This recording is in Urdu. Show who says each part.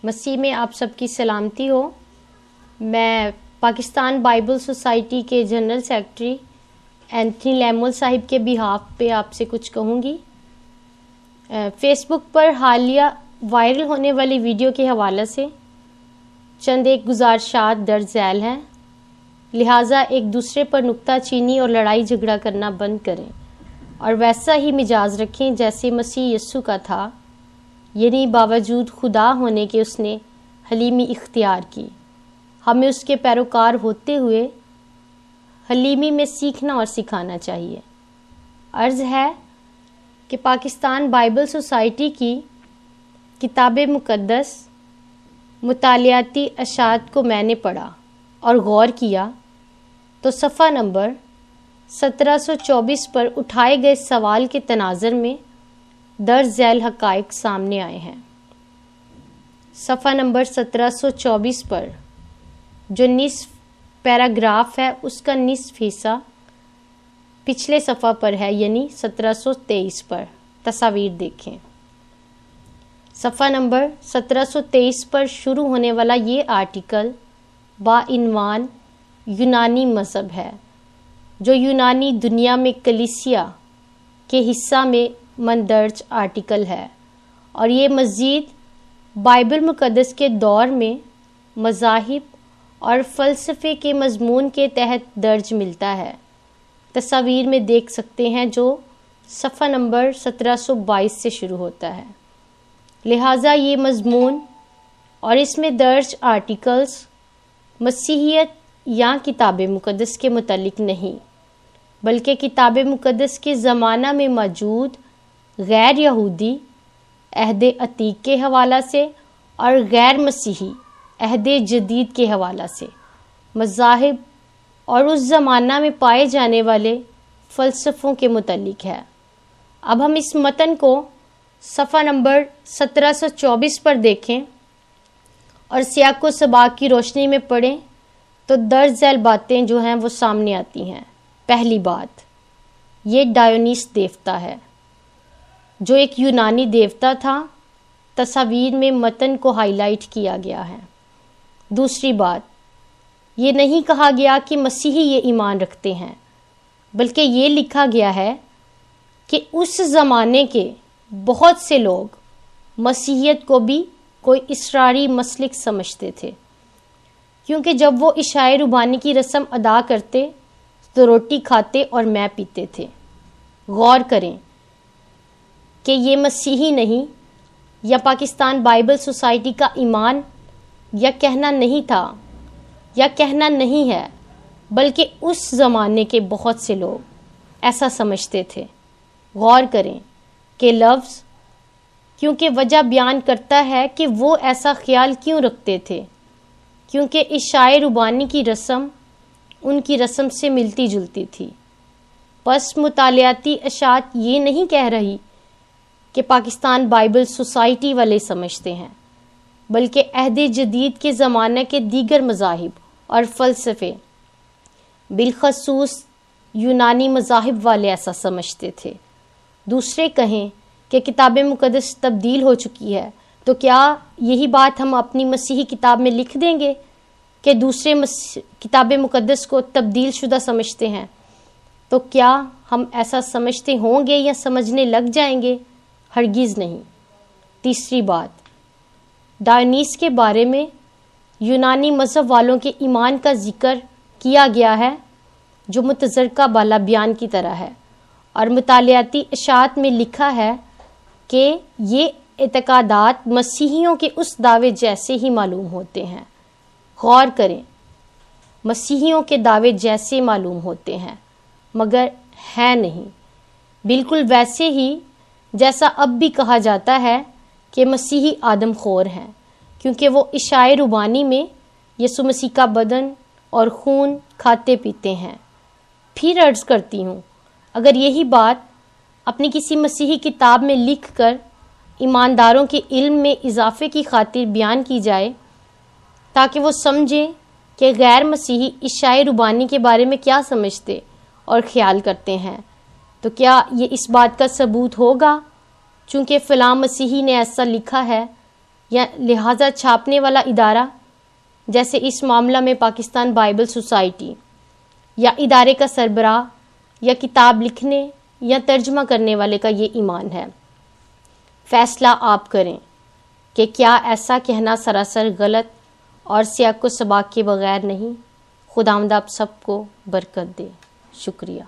Speaker 1: مسیح میں آپ سب کی سلامتی ہو۔ میں پاکستان بائبل سوسائٹی کے جنرل سیکرٹری اینتھنی لیمول صاحب کے بہاف پہ آپ سے کچھ کہوں گی۔ فیس بک پر حالیہ وائرل ہونے والی ویڈیو کے حوالے سے چند ایک گزارشات درج ذیل ہیں، لہٰذا ایک دوسرے پر نکتہ چینی اور لڑائی جھگڑا کرنا بند کریں اور ویسا ہی مزاج رکھیں جیسے مسیح یسوع کا تھا، یعنی باوجود خدا ہونے کے اس نے حلیمی اختیار کی۔ ہمیں اس کے پیروکار ہوتے ہوئے حلیمی میں سیکھنا اور سکھانا چاہیے۔ عرض ہے کہ پاکستان بائبل سوسائٹی کی کتاب مقدس مطالعاتی اشاعت کو میں نے پڑھا اور غور کیا تو صفحہ نمبر 1724 پر اٹھائے گئے سوال کے تناظر میں درج ذیل حقائق سامنے آئے ہیں۔ صفحہ نمبر 1724 پر جو نصف پیراگراف ہے اس کا نصف حصہ پچھلے صفحہ پر ہے، یعنی 1723 پر۔ تصاویر دیکھیں۔ صفحہ نمبر 1723 پر شروع ہونے والا یہ آرٹیکل بعنوان یونانی مذہب ہے، جو یونانی دنیا میں کلیسیا کے حصہ میں مندرج آرٹیکل ہے، اور یہ مزید بائبل مقدس کے دور میں مذاہب اور فلسفے کے مضمون کے تحت درج ملتا ہے۔ تصاویر میں دیکھ سکتے ہیں جو صفحہ نمبر 1722 سے شروع ہوتا ہے۔ لہٰذا یہ مضمون اور اس میں درج آرٹیکلز مسیحیت یا کتاب مقدس کے متعلق نہیں، بلکہ کتاب مقدس کے زمانہ میں موجود غیر یہودی عہد عتیق کے حوالہ سے اور غیر مسیحی عہد جدید کے حوالہ سے مذاہب اور اس زمانہ میں پائے جانے والے فلسفوں کے متعلق ہے۔ اب ہم اس متن کو صفحہ نمبر 1724 پر دیکھیں اور سیاق و سباق کی روشنی میں پڑھیں تو درج ذیل باتیں جو ہیں وہ سامنے آتی ہیں۔ پہلی بات، یہ ڈایونیس دیوتا ہے جو ایک یونانی دیوتا تھا۔ تصاویر میں متن کو ہائی لائٹ کیا گیا ہے۔ دوسری بات، یہ نہیں کہا گیا کہ مسیحی یہ ایمان رکھتے ہیں، بلکہ یہ لکھا گیا ہے کہ اس زمانے کے بہت سے لوگ مسیحیت کو بھی کوئی اسراری مسلک سمجھتے تھے، کیونکہ جب وہ عشاء ربانی کی رسم ادا کرتے تو روٹی کھاتے اور مے پیتے تھے۔ غور کریں کہ یہ مسیحی نہیں یا پاکستان بائبل سوسائٹی کا ایمان یا کہنا نہیں تھا یا کہنا نہیں ہے، بلکہ اس زمانے کے بہت سے لوگ ایسا سمجھتے تھے۔ غور کریں کہ لفظ کیونکہ وجہ بیان کرتا ہے کہ وہ ایسا خیال کیوں رکھتے تھے، کیونکہ عشاء ربانی کی رسم ان کی رسم سے ملتی جلتی تھی۔ پس مطالعاتی اشاعت یہ نہیں کہہ رہی کہ پاکستان بائبل سوسائٹی والے سمجھتے ہیں، بلکہ عہد جدید کے زمانہ کے دیگر مذاہب اور فلسفے، بالخصوص یونانی مذاہب والے ایسا سمجھتے تھے۔ دوسرے کہیں کہ کتاب مقدس تبدیل ہو چکی ہے، تو کیا یہی بات ہم اپنی مسیحی کتاب میں لکھ دیں گے کہ دوسرے کتاب مقدس کو تبدیل شدہ سمجھتے ہیں؟ تو کیا ہم ایسا سمجھتے ہوں گے یا سمجھنے لگ جائیں گے؟ ہرگز نہیں۔ تیسری بات، ڈایونیس کے بارے میں یونانی مذہب والوں کے ایمان کا ذکر کیا گیا ہے جو متذکرہ بالا بیان کی طرح ہے، اور مطالعاتی اشاعت میں لکھا ہے کہ یہ اعتقادات مسیحیوں کے اس دعوے جیسے ہی معلوم ہوتے ہیں۔ غور کریں، مسیحیوں کے دعوے جیسے معلوم ہوتے ہیں مگر ہے نہیں، بالکل ویسے ہی جیسا اب بھی کہا جاتا ہے کہ مسیحی آدم خور ہیں، کیونکہ وہ عشاء ربانی میں یسوع مسیح کا بدن اور خون کھاتے پیتے ہیں۔ پھر عرض کرتی ہوں، اگر یہی بات اپنی کسی مسیحی کتاب میں لکھ کر ایمانداروں کے علم میں اضافے کی خاطر بیان کی جائے تاکہ وہ سمجھیں کہ غیر مسیحی عشاء ربانی کے بارے میں کیا سمجھتے اور خیال کرتے ہیں، تو کیا یہ اس بات کا ثبوت ہوگا چونکہ فلاں مسیحی نے ایسا لکھا ہے یا لہٰذا چھاپنے والا ادارہ جیسے اس معاملہ میں پاکستان بائبل سوسائٹی یا ادارے کا سربراہ یا کتاب لکھنے یا ترجمہ کرنے والے کا یہ ایمان ہے۔ فیصلہ آپ کریں کہ کیا ایسا کہنا سراسر غلط اور سیاق و سباق کے بغیر نہیں۔ خداوند آپ سب کو برکت دے۔ شکریہ۔